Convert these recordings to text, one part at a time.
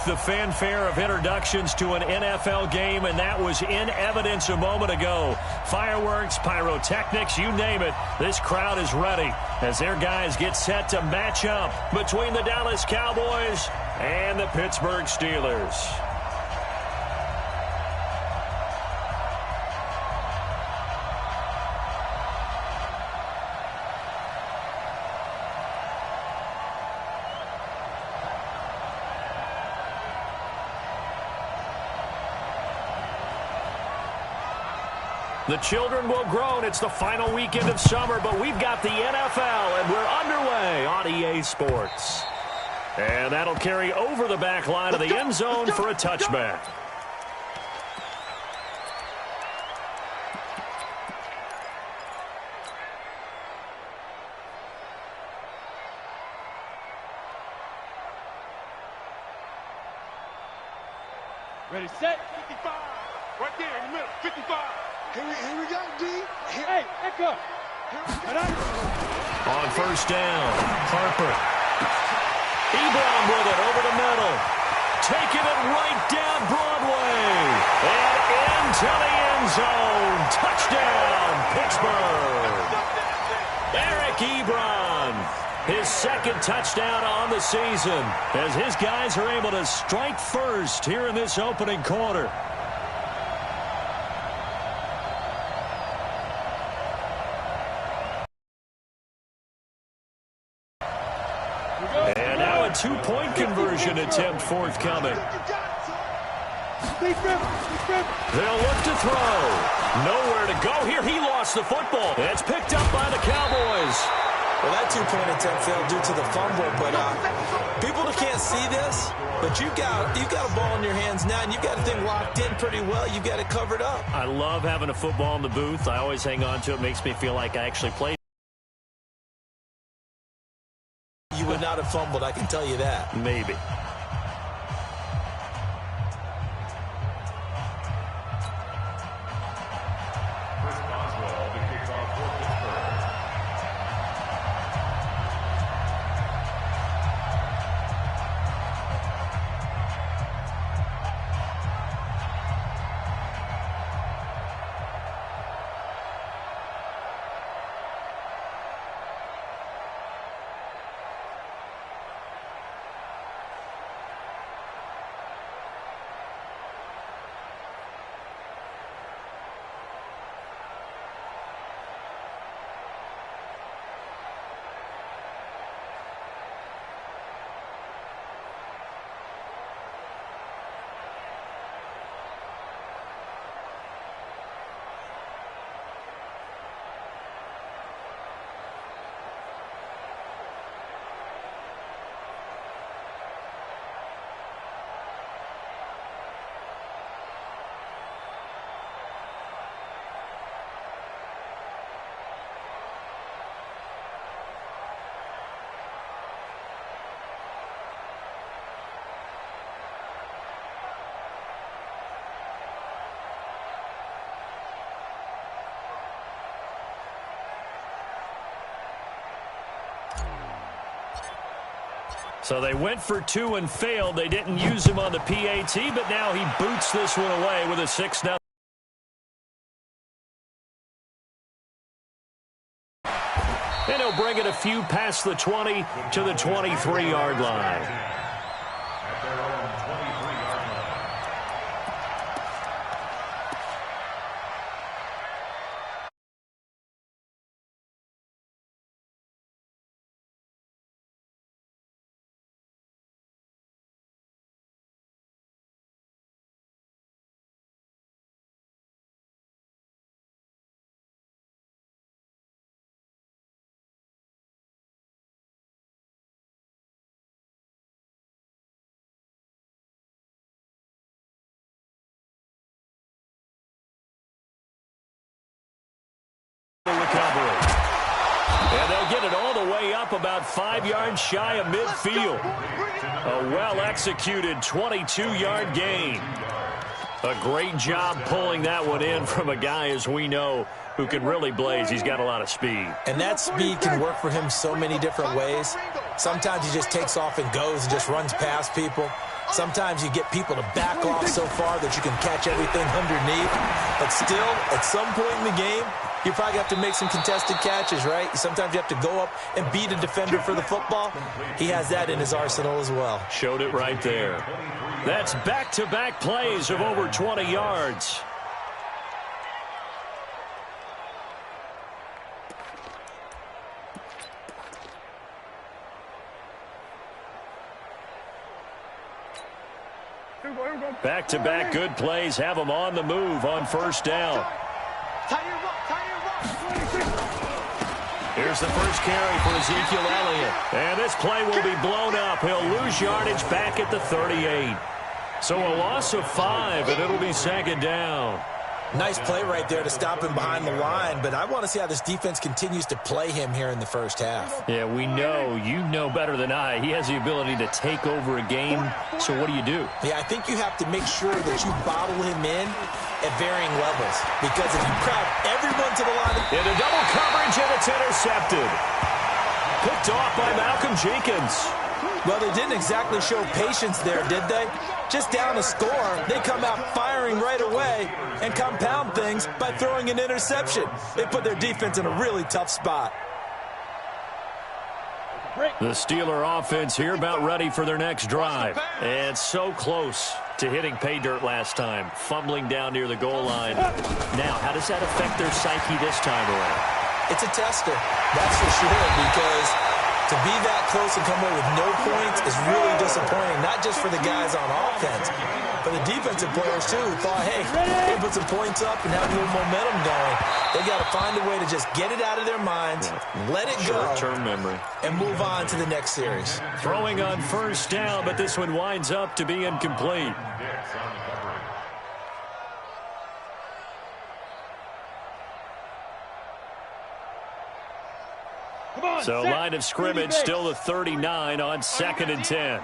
the fanfare of introductions to an NFL game, and that was in evidence a moment ago. Fireworks, pyrotechnics, you name it. This crowd is ready as their guys get set to match up between the Dallas Cowboys and the Pittsburgh Steelers. The children will groan. It's the final weekend of summer, but we've got the NFL, and we're underway on EA Sports. And that'll carry over the back line of the end zone for a touchback. Ready, set, 55. Right there in the middle, 55. Here we go, D. Hey, echo. On first down, Harper. Ebron with it over the middle. Taking it right down Broadway. And into the end zone. Touchdown, Pittsburgh. Eric Ebron. His second touchdown on the season as his guys are able to strike first here in this opening quarter. And now a two-point conversion attempt forthcoming. They'll look to throw. Nowhere to go here. He lost the football. It's picked up by the Cowboys. Well, that two-point attempt failed due to the fumble, but people can't see this, but you've got a ball in your hands now, and you've got the thing locked in pretty well. You've got it covered up. I love having a football in the booth. I always hang on to it. Makes me feel like I actually played. You would not have fumbled, I can tell you that. Maybe. So they went for two and failed. They didn't use him on the PAT, but now he boots this one away with a 6-0. And he'll bring it a few past the 20 to the 23-yard line. Recovery. And they'll get it all the way up about 5 yards shy of midfield. A well-executed 22-yard gain. A great job pulling that one in from a guy, as we know, who can really blaze. He's got a lot of speed. And that speed can work for him so many different ways. Sometimes he just takes off and goes and just runs past people. Sometimes you get people to back off so far that you can catch everything underneath. But still, at some point in the game, you probably have to make some contested catches, right? Sometimes you have to go up and beat a defender for the football. He has that in his arsenal as well. Showed it right there. That's back-to-back plays of over 20 yards. Back-to-back good plays have them on the move on first down. Here's the first carry for Ezekiel Elliott. And this play will be blown up. He'll lose yardage back at the 38. So a loss of 5, and it'll be second down. Nice play right there to stop him behind the line, but I want to see how this defense continues to play him here in the first half. Yeah, we know, you know better than I, he has the ability to take over a game, so what do you do? Yeah, I think you have to make sure that you bottle him in at varying levels, because if you crowd everyone to the line... Into double coverage, and it's intercepted. Picked off by Malcolm Jenkins. Well, they didn't exactly show patience there, did they? Just down a score, they come out firing right away and compound things by throwing an interception. They put their defense in a really tough spot. The Steeler offense here about ready for their next drive. And so close to hitting pay dirt last time, fumbling down near the goal line. Now, how does that affect their psyche this time around? It's a tester, that's for sure, because to be that close and come away with no points is really disappointing, not just for the guys on offense, but the defensive players, too, who thought, hey, they put some points up and have a little momentum going. They got to find a way to just get it out of their minds, let it go, short-term memory, and move on to the next series. Throwing on first down, but this one winds up to be incomplete. So line of scrimmage still the 39 on 2nd and 10.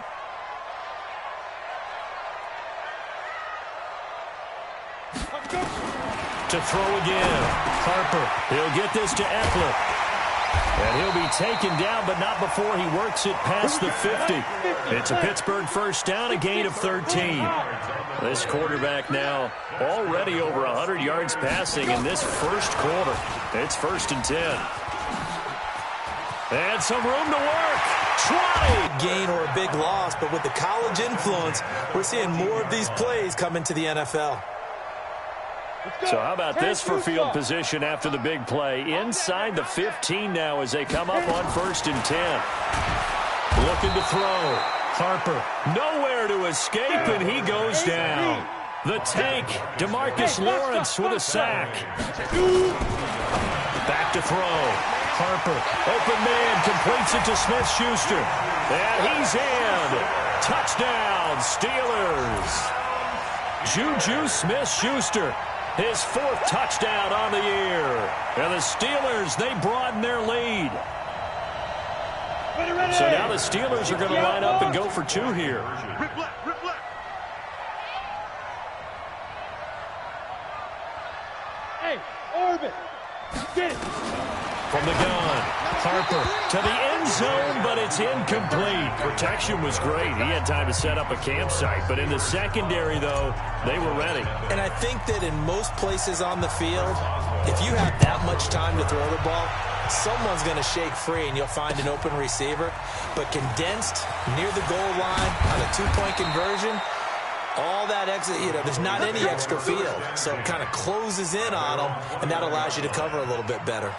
To throw again. Harper. He'll get this to Eckler. And he'll be taken down, but not before he works it past the 50. It's a Pittsburgh first down, a gain of 13. This quarterback now already over 100 yards passing in this first quarter. It's 1st and 10. And some room to work. Try. Gain or a big loss, but with the college influence, we're seeing more of these plays come into the NFL. So how about this for field position after the big play? Inside the 15 now as they come up on 1st and 10. Looking to throw. Harper. Nowhere to escape, and he goes down. The tank, DeMarcus Lawrence with a sack. Back to throw. Harper, open man, completes it to Smith-Schuster. And he's in. Touchdown, Steelers. Juju Smith-Schuster, his 4th touchdown on the year. And the Steelers, they broaden their lead. So now the Steelers are going to line up and go for 2 here. Hey, Orbit, get it. From the gun, Harper to the end zone, but it's incomplete. Protection was great. He had time to set up a campsite, but in the secondary, though, they were ready. And I think that in most places on the field, if you have that much time to throw the ball, someone's going to shake free and you'll find an open receiver. But condensed near the goal line on a 2-point conversion, all that exit, there's not any extra field. So it kind of closes in on them, and that allows you to cover a little bit better.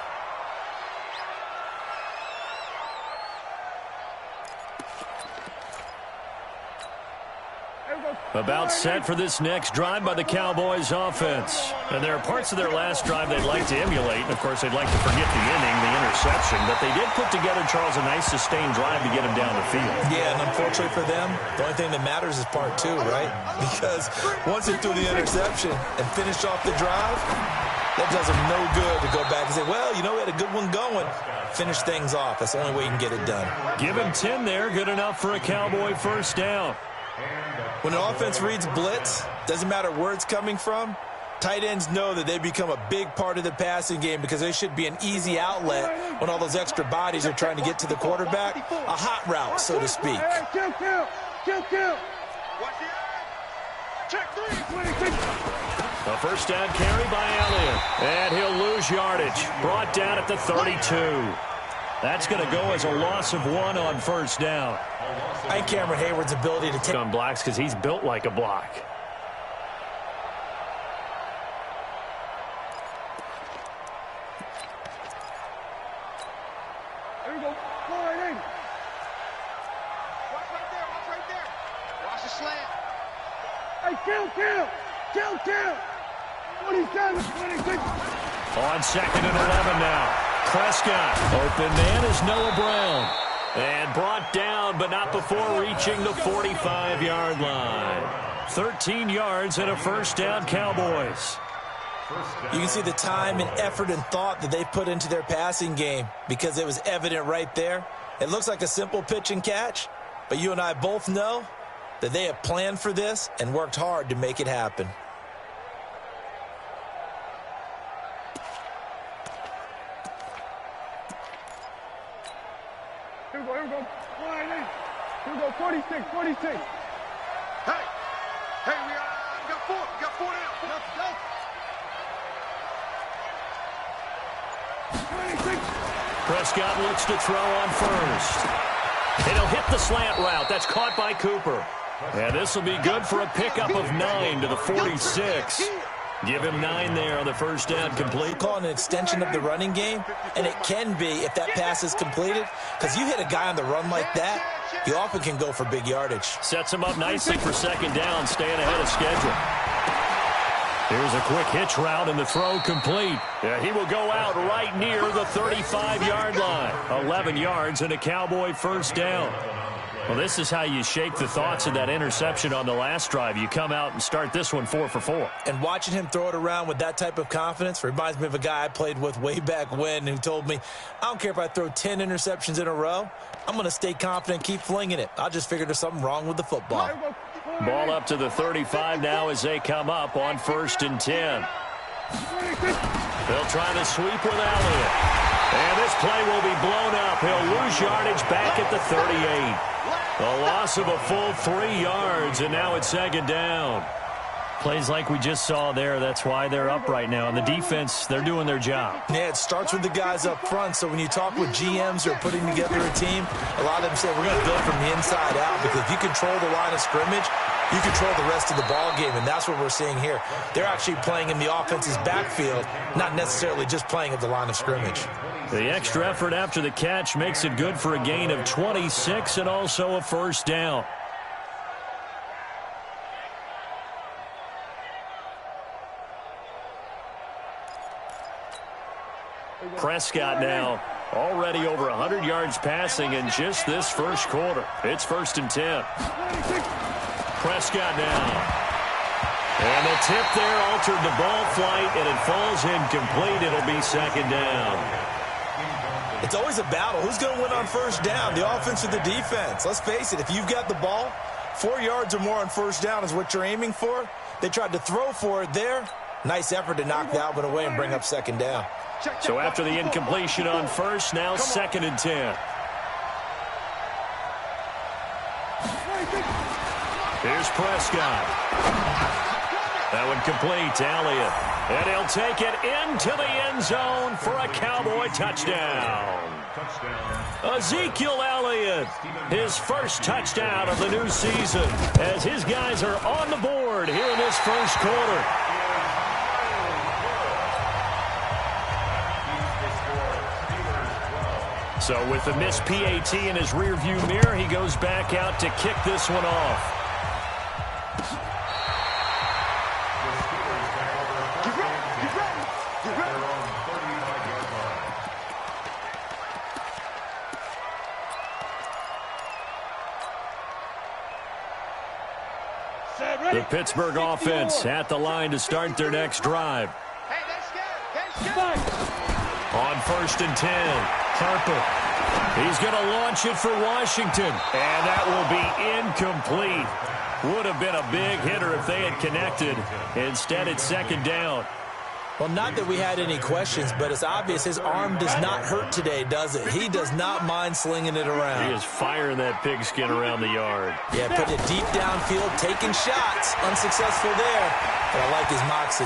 About set for this next drive by the Cowboys offense. And there are parts of their last drive they'd like to emulate. And of course, they'd like to forget the inning, the interception. But they did put together, Charles, a nice sustained drive to get him down the field. Yeah, and unfortunately for them, the only thing that matters is part 2, right? Because once they threw the interception and finished off the drive, that does them no good to go back and say, well, we had a good one going. Finish things off. That's the only way you can get it done. Give him 10 there. Good enough for a Cowboy first down. When an offense reads blitz, doesn't matter where it's coming from, tight ends know that they become a big part of the passing game because they should be an easy outlet when all those extra bodies are trying to get to the quarterback. A hot route, so to speak. Watch the eye. Check 3. A first down carry by Elliott. And he'll lose yardage. Brought down at the 32. That's going to go as a loss of 1 on first down. I think Cameron Hayward's ability to take on blocks because he's built like a block. There we go. Watch right there. Watch the slant. Hey, kill. 27, 26. On 2nd and 11 now. Prescott. Open man is Noah Brown. And brought down, but not before reaching the 45-yard line. 13 yards and a first down, Cowboys. You can see the time and effort and thought that they put into their passing game because it was evident right there. It looks like a simple pitch and catch, but you and I both know that they have planned for this and worked hard to make it happen. Here we go. Here we go, 46. Hey, we got 4 now. Let's go. 26. Prescott looks to throw on first. And he'll hit the slant route. That's caught by Cooper. And this will be good for a pickup of 9 to the 46. Give him 9 there on the first down complete. Call it an extension of the running game, and it can be if that pass is completed, because you hit a guy on the run like that, you often can go for big yardage. Sets him up nicely for second down, staying ahead of schedule. Here's a quick hitch route, and the throw complete. Yeah, he will go out right near the 35-yard line. 11 yards and a Cowboy first down. Well, this is how you shake the thoughts of that interception on the last drive. You come out and start this one 4 for 4. And watching him throw it around with that type of confidence reminds me of a guy I played with way back when who told me, I don't care if I throw 10 interceptions in a row. I'm going to stay confident and keep flinging it. I just figured there's something wrong with the football. Ball up to the 35 now as they come up on 1st and 10. They'll try to sweep with Elliott. And this play will be blown up. He'll lose yardage back at the 38. A loss of a full 3 yards, and now it's second down. Plays like we just saw there. That's why they're up right now. And the defense, they're doing their job. Yeah, it starts with the guys up front. So when you talk with GMs who are putting together a team, a lot of them say we're going to build from the inside out, because if you control the line of scrimmage, you control the rest of the ball game, and that's what we're seeing here. They're actually playing in the offense's backfield, not necessarily just playing at the line of scrimmage. The extra effort after the catch makes it good for a gain of 26 and also a first down. Prescott now already over 100 yards passing in just this first quarter. It's 1st and 10. Prescott now. And the tip there altered the ball flight, and it falls incomplete. It'll be second down. It's always a battle. Who's going to win on first down, the offense or the defense? Let's face it, if you've got the ball, 4 yards or more on first down is what you're aiming for. They tried to throw for it there. Nice effort to knock that one away and bring up second down. So after the incompletion on first, now 2nd and 10. Here's Prescott. That one complete to Elliott. And he'll take it into the end zone for a Cowboy touchdown. Ezekiel Elliott, his first touchdown of the new season, as his guys are on the board here in this first quarter. So with the missed PAT in his rearview mirror, he goes back out to kick this one off. The Pittsburgh offense at the line to start their next drive. On 1st and 10, Harper. He's going to launch it for Washington. And that will be incomplete. Would have been a big hitter if they had connected. Instead, it's second down. Well, not that we had any questions, but it's obvious his arm does not hurt today, does it? He does not mind slinging it around. He is firing that pigskin around the yard. Yeah, putting it deep downfield, taking shots. Unsuccessful there, but I like his moxie.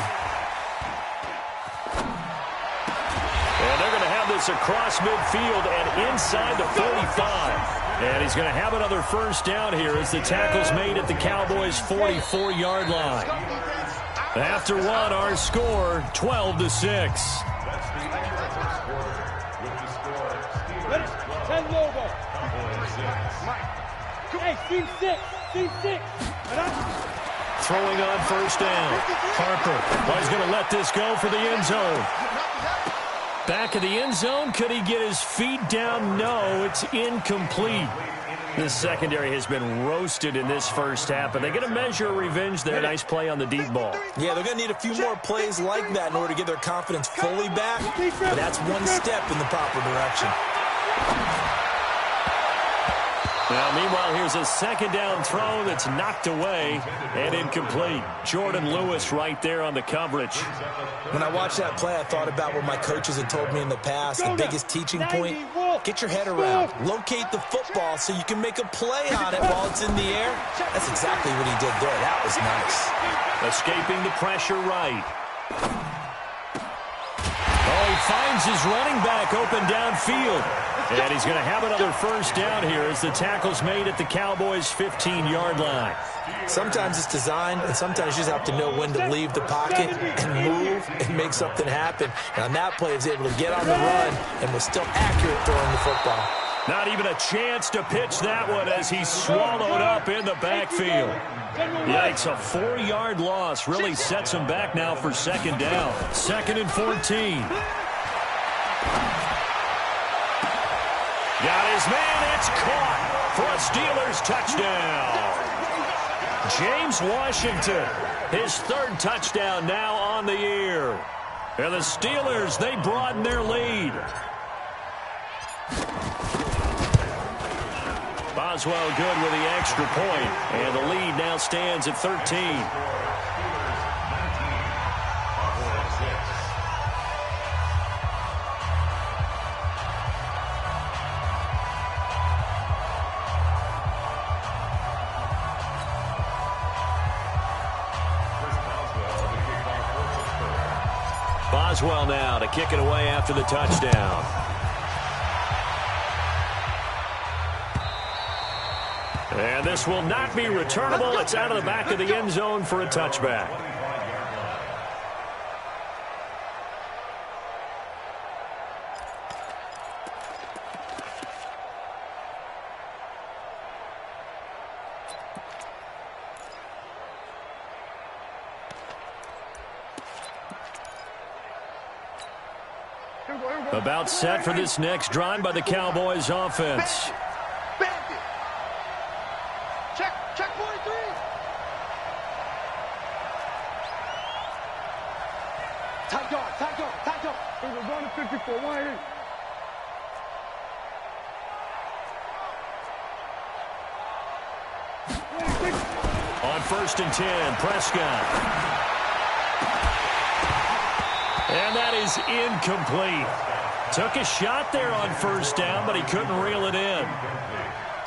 And they're going to have this across midfield and inside the 45. And he's going to have another first down here as the tackle's made at the Cowboys' 44-yard line. After one, our score, 12-6. Hey, team six. Throwing on first down. Harper. Well, he's going to let this go for the end zone. Back of the end zone. Could he get his feet down? No, it's incomplete. This secondary has been roasted in this first half, but they're going to measure revenge there. Nice play on the deep ball. Yeah, they're going to need a few more plays like that in order to get their confidence fully back, but that's one step in the proper direction. Now, meanwhile, here's a second down throw that's knocked away and incomplete. Jordan Lewis right there on the coverage. When I watched that play, I thought about what my coaches had told me in the past. The biggest teaching point, get your head around. Locate the football so you can make a play on it while it's in the air. That's exactly what he did there. That was nice. Escaping the pressure right. Oh, he finds his running back open downfield. And he's going to have another first down here as the tackle's made at the Cowboys' 15-yard line. Sometimes it's designed, and sometimes you just have to know when to leave the pocket and move and make something happen. And on that play, he was able to get on the run and was still accurate throwing the football. Not even a chance to pitch that one as he's swallowed up in the backfield. Yikes, a 4-yard loss really sets him back now for second down. 2nd and 14. Got his man, it's caught for a Steelers touchdown. James Washington, his 3rd touchdown now on the year. And the Steelers, they broaden their lead. Boswell good with the extra point, and the lead now stands at 13. Boswell now to kick it away after the touchdown. And this will not be returnable. It's out of the back of the end zone for a touchback. About set for this next drive by the Cowboys offense. Check 43. Tight guard. We're going to 54. Wide in. On 1st and 10, Prescott. And that is incomplete. Took a shot there on first down, but he couldn't reel it in.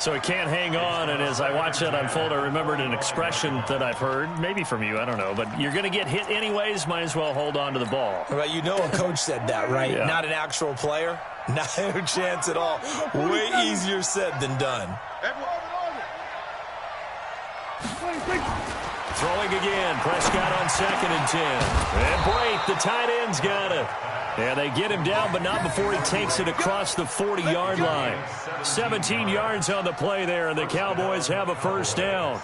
So he can't hang on, and as I watched that unfold, I remembered an expression that I've heard, maybe from you, I don't know, but you're going to get hit anyways, might as well hold on to the ball. Well, you know a coach said that, right? Yeah. Not an actual player. Not a chance at all. Way easier said than done. Throwing again, Prescott on 2nd and 10. And Brate, the tight end's got it. And they get him down, but not before he takes it across the 40-yard line. 17 yards on the play there, and the Cowboys have a first down.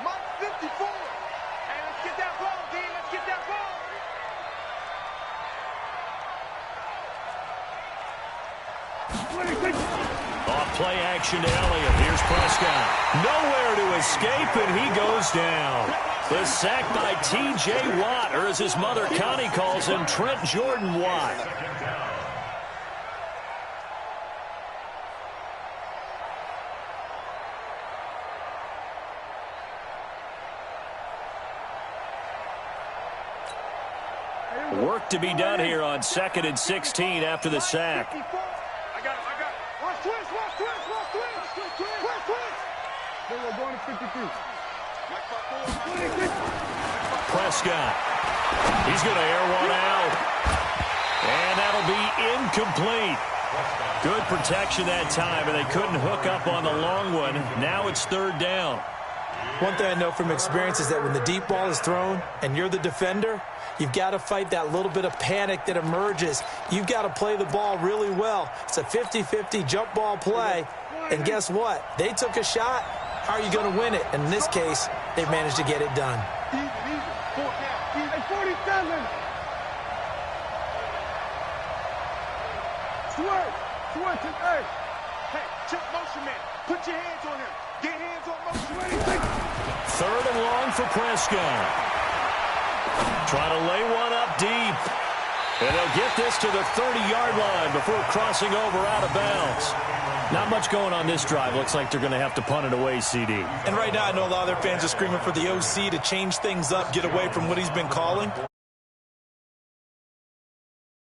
Mike 54. Hey, let's get that ball, D. Let's get that ball. Off play action to Elliott. Here's Prescott. Nowhere to escape, and he goes down. The sack by T.J. Watt, or as his mother Connie calls him, Trent Jordan Watt. Work to be done here on 2nd and 16 after the sack. I got it. Watch twist. Then we're going to 53. Prescott. He's going to air one out. And that'll be incomplete. Good protection that time, and they couldn't hook up on the long one. Now it's 3rd down. One thing I know from experience is that when the deep ball is thrown and you're the defender, you've got to fight that little bit of panic that emerges. You've got to play the ball really well. It's a 50-50 jump ball play. And guess what? They took a shot. How are you going to win it? And in this case, they've managed to get it done. Easy. 47. Switch. Hey, check motion man. Put your hands on him. Get hands on motion. 3rd and long for Prescott. Trying to lay one up deep. And they'll get this to the 30-yard line before crossing over out of bounds. Not much going on this drive. Looks like they're going to have to punt it away, CD. And right now I know a lot of their fans are screaming for the OC to change things up, get away from what he's been calling.